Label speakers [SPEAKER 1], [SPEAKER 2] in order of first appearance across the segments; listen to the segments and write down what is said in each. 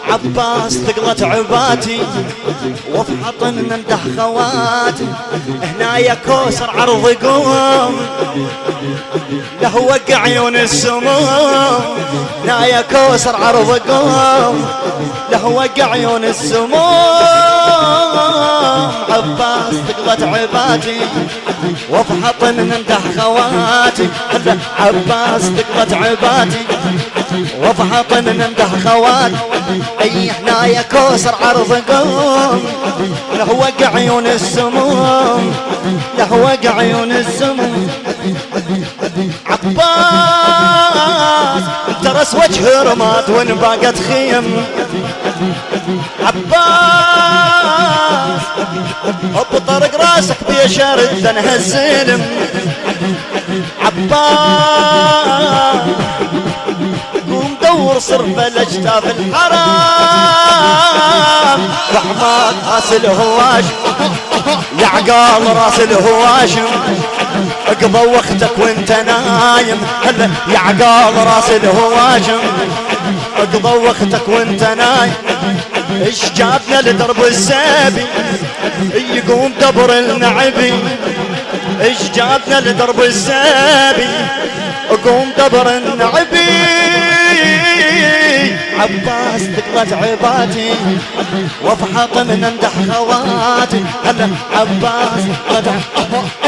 [SPEAKER 1] عباس ثقلت عباتي وفي حطن ننده خواتي. هنا يا كوسر عرض قوم له وقع عيون السموم. هنا يا كوسر عرض قوم له وقع عيون السموم. عباس ثقلت عباتي وفي حطن ننده خواتي. عباس ثقلت عباتي وفي حطن ننده خواتي. اي هنا يا كوسر عرض قوم له وقع عيون السموم له وقع عيون السموم. عباس انت رس وجه رماد وان باقت خيم. عباس بطرق راسك بيشارد ذنها الزلم. عباس قوم دور صرف الاجتاف الحرام. وحماك راس الهواشم يا عقال راس الهواشم. اقضى وقتك وانت نايم يا عقال راس الهواشم. اقضى وقتك وانت نايم. ايش جابنا لدرب السابي يقوم دبر النعبي. ايش جابنا لدرب السابي قوم دبر النعبي. عباس ثقلت عباتي وفي حطم نمدح خواتي. هلا عباس ثقلت عباس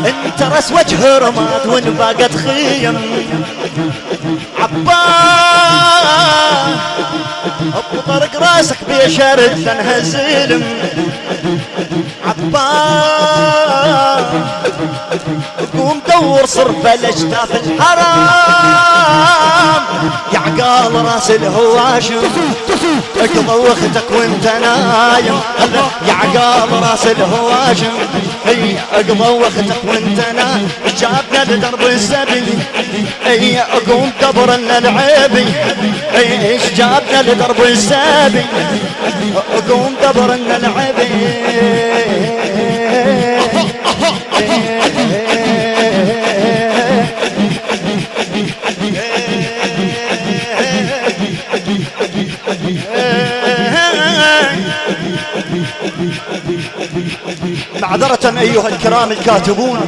[SPEAKER 1] انت رس وجه رماد وان باقت خيم. عباس ابو طرق راسك بيشارد ذنها زلم. عباس قوم دور صرف الاجتاف الحرام. يا عقال راس الهواشم اقضى وقتك وانت نايم. يا عقال راس الهواشم اي اقضى وقتك وانت نايم. جابنا لدرب السبي اي اقوم دبر لنا العيبي. اي ايش جابنا لدرب السبي اقوم دبر لنا العيبي. معذرة أيها الكرام الكاتبون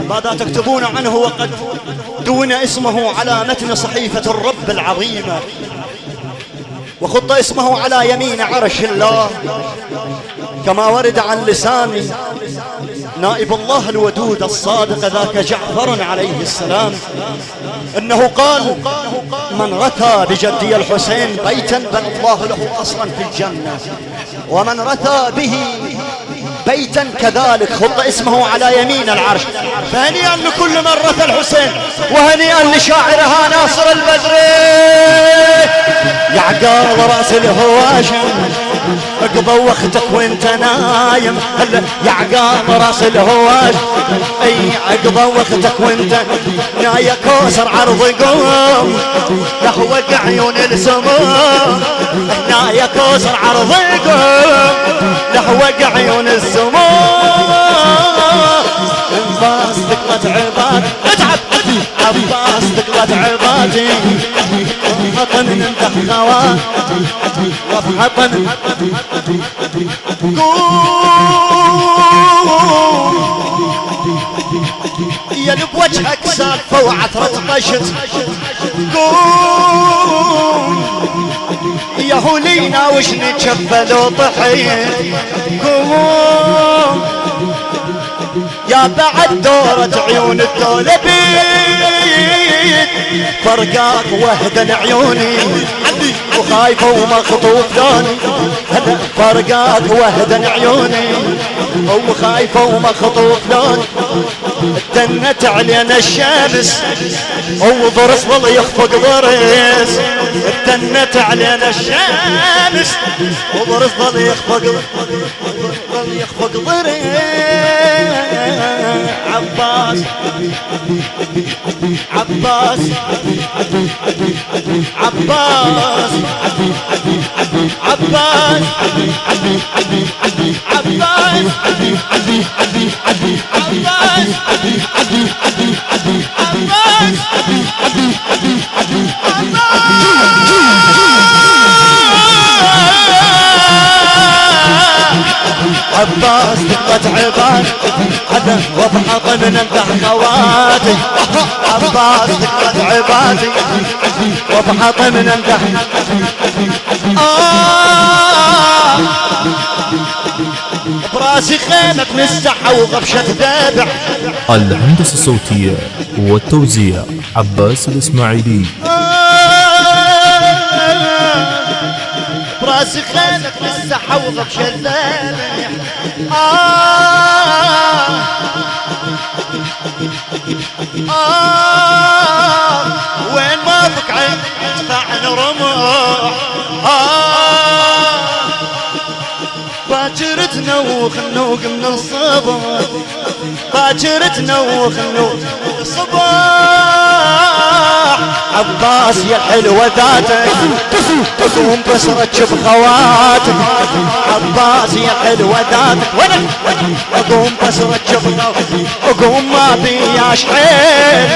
[SPEAKER 1] ماذا تكتبون عنه وقد دون اسمه على متن صحيفة الرب العظيمة وخط اسمه على يمين عرش الله كما ورد عن لسان نائب الله الودود الصادق ذاك جعفر عليه السلام انه قال: من رثى بجدي الحسين بيتا بنى الله له قصرا في الجنة، ومن رثى به بيتا كذلك خط اسمه على يمين العرش. فهنيئا لكل من رثى الحسين، وهنيئا لشاعرها ناصر البدري. يا عقال راس الهواشم اقضى وقتك وانت نايم. يا عقال راس الهواشم اي اقضى وقتك وانت نايم. كوثر عرض قوم لهوك عيون السموم. نايا كوثر عرض قوم لهوك عيون السموم. عباس ثقلت عباد اتعب عباس ثقلت عبادي وفحطن من دخوات وفحطن قوم يلب وجهك سالفة وعثرة قشط. قوم يا هولينا وش نتشفى لو طحيت. قوم يا بعد دورة عيون الدولة بيت فرقاك وهدن عيوني وخايفة ومخطوف لوني. فرقاك وهدن عيوني وخايفة ومخطوف لوني. دنت علينا الشمس وضرس ظل يخفق ضرس، دنت علينا الشمس وضرس ظل يخفق ضرس. عباس عباس عباس عباس عباس عباس دقت عباد هذا وضحط من انتح خواتي. عباس دقت عبادي وضحط من انتح براسي خيمة مسحة وغبشة ذابح.
[SPEAKER 2] الهندسة الصوتية والتوزيع عباس الإسماعيلي.
[SPEAKER 1] براسي خيمة مسحة وغبشة ذابح. وين ما بك عين ادفعن رمح. باكر تنوخ النوق من الصباح، باكر تنوخ النوق من الصباح. عباس يا الحلوة ذاتك تقوم بسرتش بخواتك. عباس يا الحلوة ذاتك اقوم بسرتش بخواتك. اقوم ما بياش حيل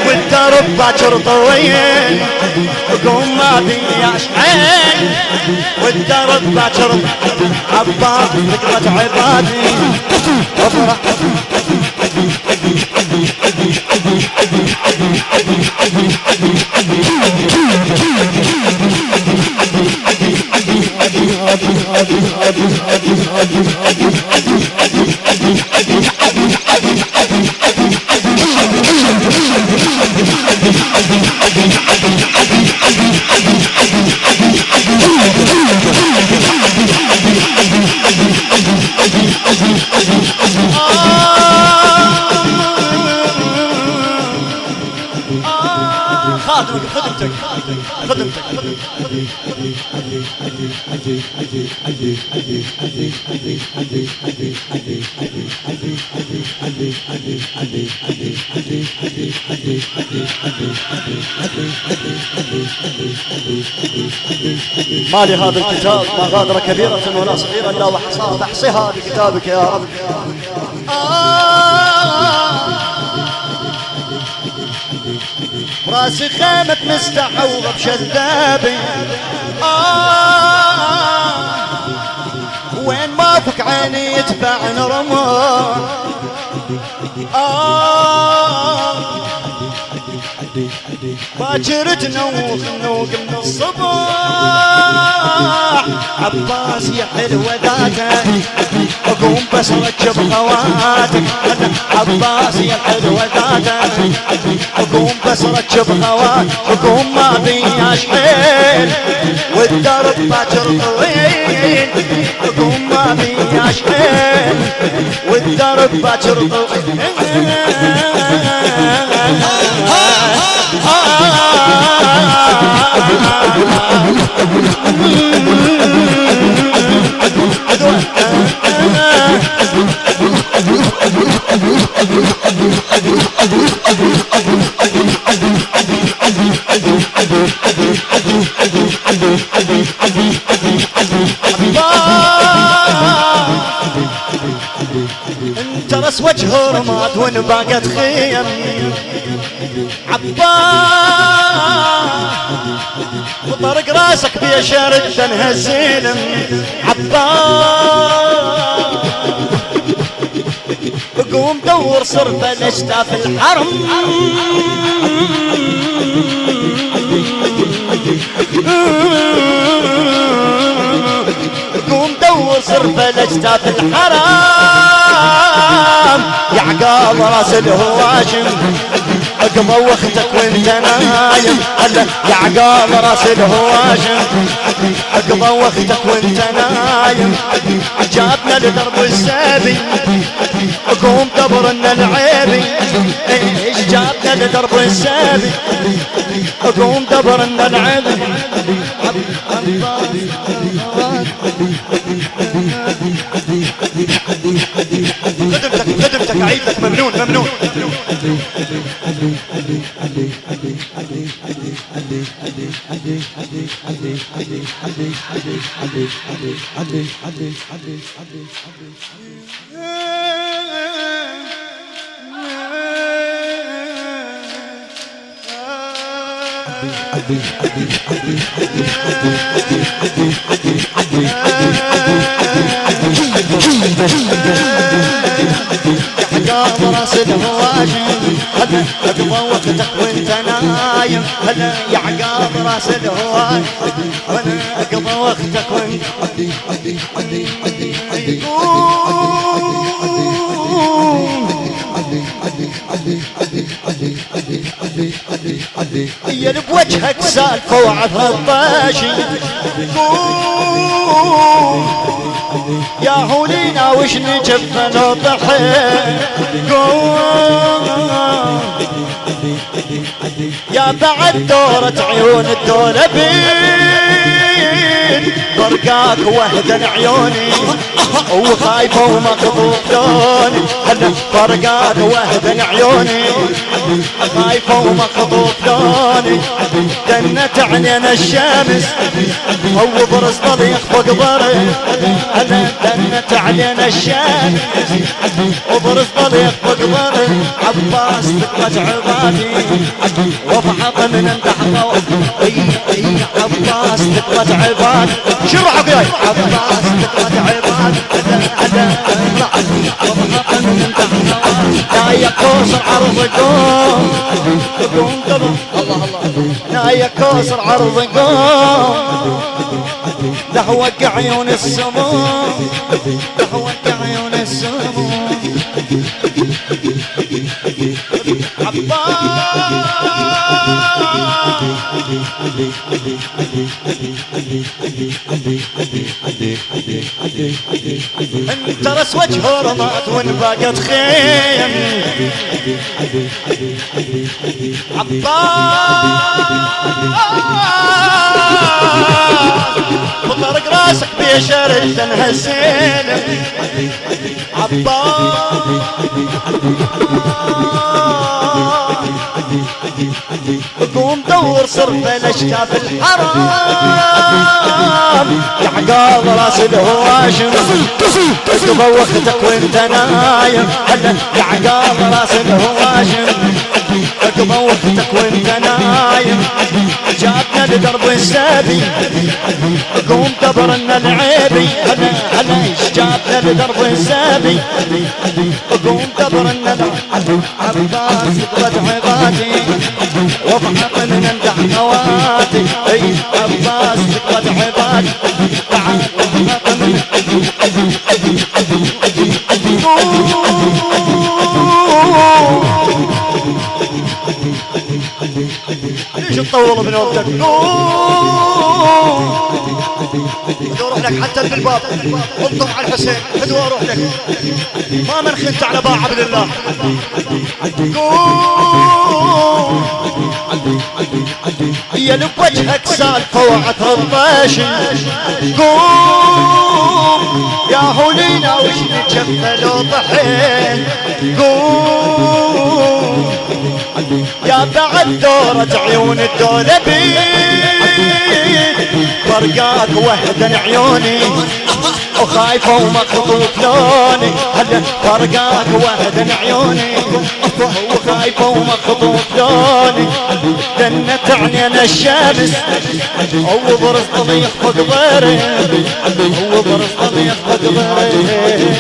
[SPEAKER 1] والدرب باكر طويل. اقوم ما بياش حيل والدرب باكر. عباس فكرة عبادي وفرح خدمتك خدمتك ما لهذا الكتاب ما غادر كبيرة ولا صغيرة إلا وحصاها فاحصها بكتابك يا رب. راسي خيمة مستحى وغبشة ذابي. وين ما فك عيني يتبعن رمح. باكر تنوخ النوق من الصباح. عباس يا حلوة ذاتك اقوم بسرتش بخواتك. عباس يا حلوة ذاتك اقوم بسرتش بخواتك. اقوم ما بياش حيل والدرب باكر طويل. اقوم ما بياش حيل والدرب باكر طويل. انترس وجه رماد وين باقت خيم. عباس وطرق راسك بيشارد تنهى الزينم. عباس قوم دور صرفة نشتا في الحرم. قوم دور صرفة نشتا في الحرم. يا عقاب راس الهواشم اقضى وقتك وانت نايم. يا عقاب راس الهواشم اقضى وقتك وانت نايم. جابنا لدرب السابي قوم دبرنا العيبي. جابنا لدرب السابي قوم دبرنا العذر خدمتك عيد لك ممنون ممنون قام راس الهواجم هلا اقوى وقتك وانت نايم هلا يا عقاب راس الهواجم وانا اقضى وقتك وانت يا بوجهك سالفه وعثر الطاشي يا هولينا وش نجف لو ضحك يا بعد دورة عيون الدولة بين برقاك وهدن عيوني وخايفة ومقبوط لوني هلا برقاك وهدن عيوني خايفة ومقبوط لوني دنت علينا الشمس هو برز ضل يخفق ضري هلا دنت علينا الشمس وبرز ضل يخفق ضري عباس تقمت عبادي وفحط من الدحضة اي عباس تقمت عبادي شرحوا وياي عباس تقمت عبادي وفحط من الدحضة نايا كوسر عرض قوم قوم الله نايا كوسر عرض قوم لهوك عيون السموم لهوك عيون السموم انت رس وجه رمات وانباقت خيم بطرق راسك بيشرج تنهزين قوم دور صرف الاشكاف الحرام يا عقاب راس الهواشم اقضى وقتك وانت نايم هلا يا عقاب راس الهواشم اقضى وقتك وانت نايم جابنا لدرب السابي قوم دبرنا العيبي هلا جابنا لدرب السابي قوم دبرنا عباس قد عبادي وفحط من الدحواتي اي عباس قد عبادي وفحط من ليش تطول من وقتك روح لك حتى بالباب انطم على الحسين هدوء روح لك ما منخنت على باع عبد الله يا لب وجهك سالفه وعطر الطاشي قوم يا هولينا وش نجف لو ضحين قوم يا بعد دورة عيون الدولة بيد فرقاك وهدن عيوني وخايفة ومخطوط لوني هلا فرقاك وهدن عيوني وخايفة ومخطوط لوني دنت عنينا الشمس هو برز ضيق فوق ضيري هو برز ضيق فوق ضيري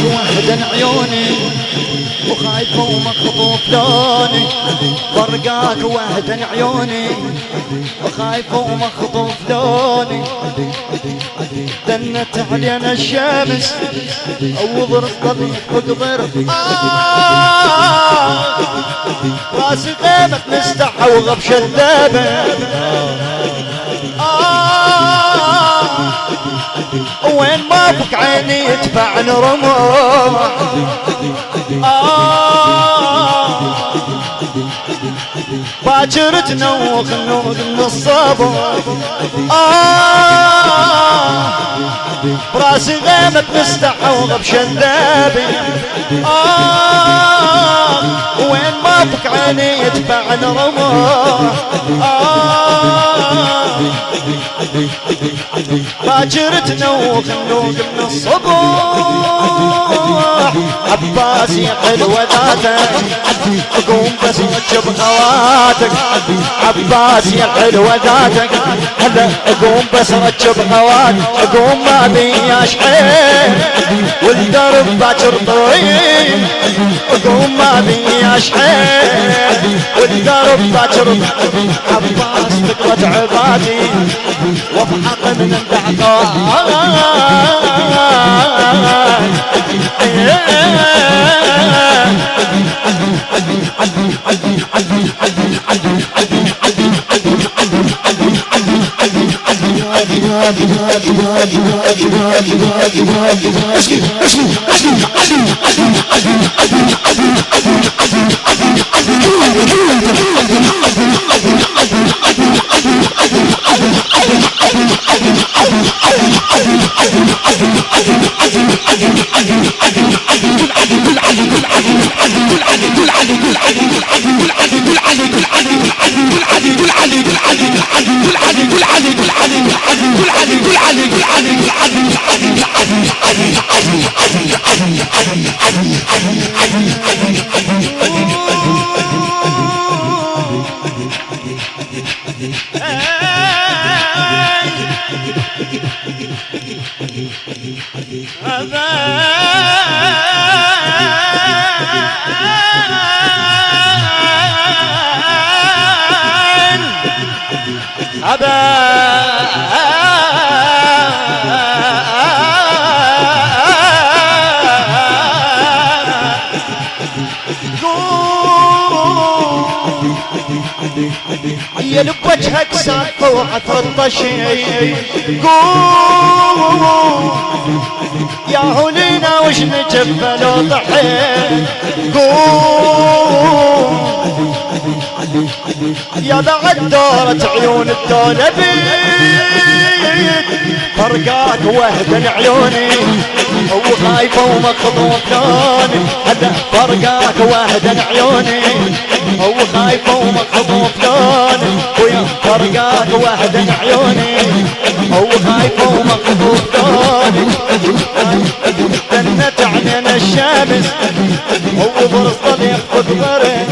[SPEAKER 1] وهدن عيوني وخايف ومخطوف لوني برقاك وهدن عيوني وخايف ومخطوف لوني دنت علينا الشمس اوضر الطريق بقدر راسي غيبت مستحى وغبش الذابه وين ما بك عيني يدفعني رموح باكر تنوخ النوخ من الصبر براسي غيمة مستحى وغبش الذابي وين ما بك عيني يدفعني رموح باكر تنوخ النوخ من الصبح عباس يا حلوة ذاتك قوم بس رجب خواتك عباس يا حلوة ذاتك هلا قوم بس رجب خواتك قوم ما بياش حيل والدرب باكر طويل قوم ما بياش حيل والدرب باكر عباس فكرة عبادي وضحك من الدعطاء يا لب وجهك سالفة وعثر الطشي قوم يا هولينا وش نجف لو ضحيت قوم يا بعد دورة عيون الدولة بيت فرقاك وهدن عيوني وخايفة ومخطوف لوني هلا فرقاك وهدن عيوني وخايفة ومخطوف لوني ويا فرقاك وهدن عيوني وخايفة ومخطوف لوني دنت علينا الشمس وبرص طليق بقدره